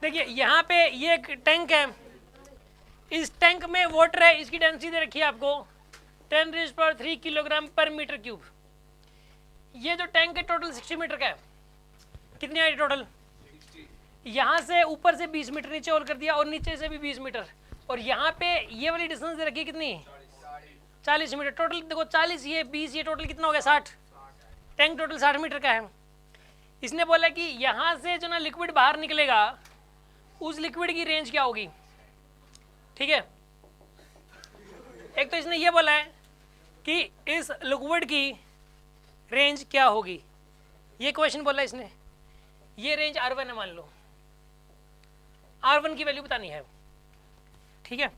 देखिए यहाँ पे ये एक टैंक है, इस टैंक में वाटर है, इसकी डेंसिटी दे रखी है आपको 10⁻³ किलोग्राम पर मीटर क्यूब। ये जो टैंक है टोटल 60 मीटर का है। कितनी आई टोटल? यहाँ से ऊपर से 20 मीटर नीचे होल कर दिया और नीचे से भी 20 मीटर, और यहाँ पे ये वाली डिस्टेंस दे रखी है कितनी? 40 मीटर। टोटल देखो 40 ये 20 ये टोटल कितना हो गया? 60। टैंक टोटल 60 मीटर का है। इसने बोला कि यहाँ से जो ना लिक्विड बाहर निकलेगा उस लिक्विड की रेंज क्या होगी, ठीक है। एक तो इसने ये बोला है कि इस लिक्विड की रेंज क्या होगी, ये क्वेश्चन बोला इसने। ये रेंज R1 है मान लो, R1 की वैल्यू बतानी है, ठीक है।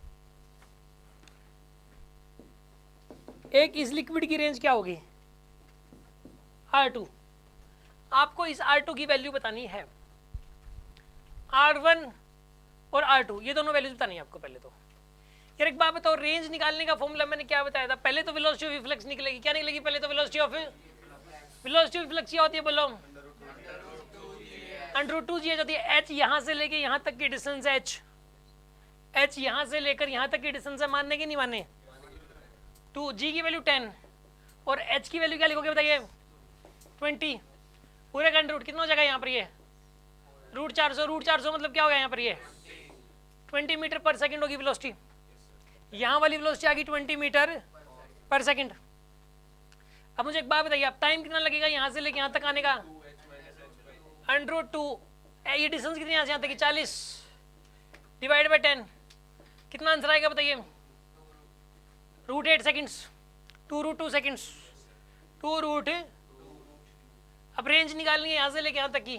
एक इस लिक्विड की रेंज क्या होगी? R2। आपको इस R2 की वैल्यू बतानी है। R1 और R2 ये दोनों वैल्यूज बतानी है आपको। पहले तो यार एक बात बताओ, रेंज निकालने का फॉर्मूला मैंने क्या बताया था? पहले तो वेलोसिटी ऑफ रिफ्लेक्स निकलेगी। क्या निकलेगी पहले तो? वेलोसिटी ऑफ रिफ्लेक्स क्या होती है बोलो? √2g होती है। h यहाँ से लेके यहाँ तक की डिस्टेंस है, h यहाँ से लेकर यहाँ तक की डिस्टेंस है, मानने की नहीं मानने? 2 g की वैल्यू 10 और h की वैल्यू क्या लिखोगे बताइए? 20। पूरे का अंडर रूट कितना हो जाएगा यहाँ पर? ये √400। √400 मतलब क्या हो गया यहाँ पर? ये 20 मीटर पर सेकंड होगी वेलोसिटी। यहाँ वाली वेलोसिटी आ गई 20 मीटर पर सेकंड। अब मुझे एक बात बताइए, अब टाइम कितना लगेगा यहाँ से लेके यहाँ तक आने का? √2। ये डिस्टेंस कितनी यहाँ से यहाँ तक की? 40 डिवाइड बाई 10। कितना आंसर आएगा बताइए? √8 सेकंड्स। 2√2 सेकंड्स। 2√। अब रेंज निकालनी है यहाँ से लेके यहाँ तक की,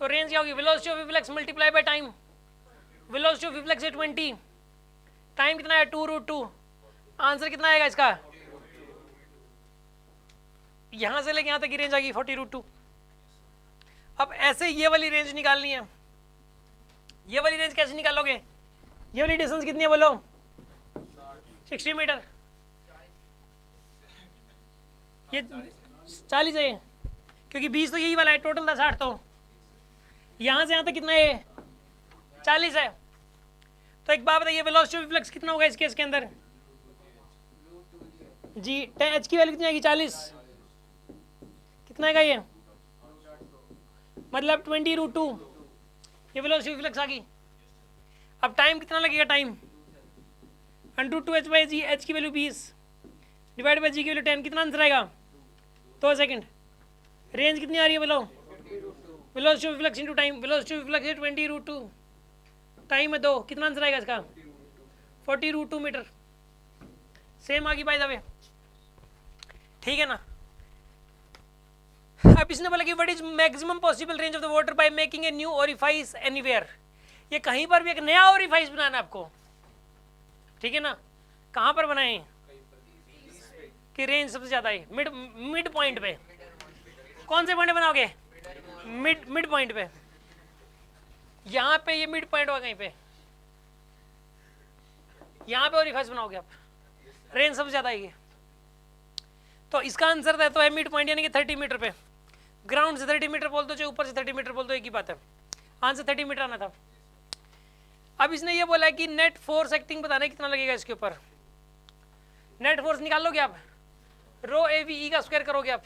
तो रेंज क्या होगी? Velocity of reflex multiply by time. Velocity of reflex है 20, टाइम कितना है? 2√2। आंसर कितना आएगा इसका? यहाँ से लेके यहाँ तक की रेंज आ गई 40√2। अब ऐसे ये वाली रेंज निकालनी है। ये वाली रेंज कैसे निकालोगे? ये वाली डिस्टेंस कितनी है बोलो? 60 मीटर। ये 40 है क्योंकि 20 तो यही वाला है, टोटल था 60। तो यहाँ से यहाँ तक कितना है? 40 है। तो एक बात बताइए, वेलोसिटी ऑफ रिफ्लेक्स कितना होगा इस केस के अंदर? जी h की वैल्यू कितनी आएगी? 40। कितना आएगा ये? मतलब 20√2। ये वेलोसिटी ऑफ रिफ्लेक्स आ गई। अब टाइम कितना लगेगा? टाइम √2h/g, h की वैल्यू 20 डिवाइड बाई g की वैल्यू 10। कितना आंसर आएगा? 2 सेकंड। रेंज कितनी आ रही है बोलो? Velocity of reflex into time. Velocity of reflex है 20√2, टाइम है 2। कितना आंसर आएगा इसका? 40√2 मीटर। सेम आ गई बाय द वे, ठीक है ना। अब इसने बोला कि what is maximum possible range of the water by making a new orifice anywhere. ये कहीं पर भी एक नया ओरिफाइस बनाना है आपको, ठीक है ना। कहाँ पर बनाए कि रेंज सबसे ज्यादा है? मिड पॉइंट पे। कौन से पॉइंट बनाओगे? मिड पॉइंट पे। यहाँ पे ये मिड पॉइंट होगा कहीं पे, यहाँ पे ओरिफाइस बनाओगे आप, रेंज सबसे ज्यादा आएगी। तो इसका आंसर तो है मिड पॉइंट, यानी कि 30 मीटर पे। ग्राउंड से 30 मीटर बोल दो, चाहे ऊपर से 30 मीटर बोल दो, एक ही बात है। आंसर 30 मीटर आना था। अब इसने ये बोला कि नेट फोर्स एक्टिंग बताना कितना लगेगा इसके ऊपर। नेट फोर्स निकाल लोगे आप, ρAVE का स्क्वायर करोगे आप,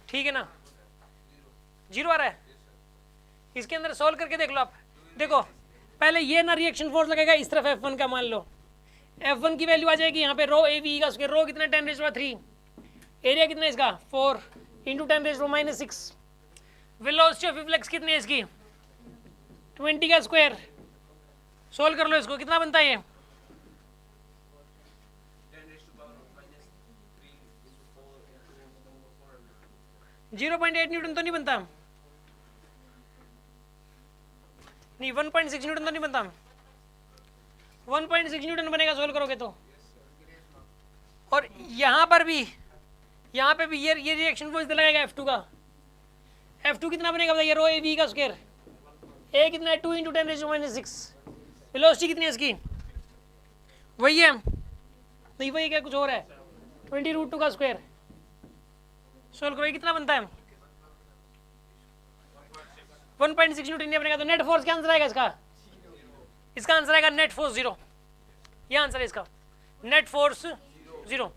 ठीक है ना। 0 आ रहा है। इसके अंदर सोल्व करके देख लो आप। देखो पहले ये ना रिएक्शन फोर्स लगेगा इस तरफ F1 का, मान लो F1 की वैल्यू आ जाएगी यहाँ पे ρAVE का स्क्वायर। रो कितना? 10⁻3। एरिया कितना है इसका? 4 इंटू 10⁻6। वेलोसिटी ऑफ रिफ्लेक्स कितनी है इसकी? 20 का स्क्वायर। सोल्व कर लो इसको, कितना बनता है ये? 0.8 न्यूटन तो नहीं बनता? नहीं 1.6 न्यूटन तो नहीं बनता? 1.6 न्यूटन बनेगा सोल्व करोगे तो। और यहाँ पर भी, यहाँ पे भी ये रिएक्शन फोर्स लगेगा F2 का। F2 कितना बनेगा बताइए? ρAVE का स्क्वायर। ए कितना है? 2 इंटू 10⁻6। वेलोसिटी कितनी है इसकी? वही है? नहीं वही क्या कुछ और है? 20√2 का स्क्वायर। सोल्व करो, कितना बनता है? 1.6 न्यूटन नहीं बनेगा तो नेट फोर्स क्या आंसर आएगा इसका आंसर आएगा नेट फोर्स 0। ये आंसर है इसका, नेट फोर्स 0।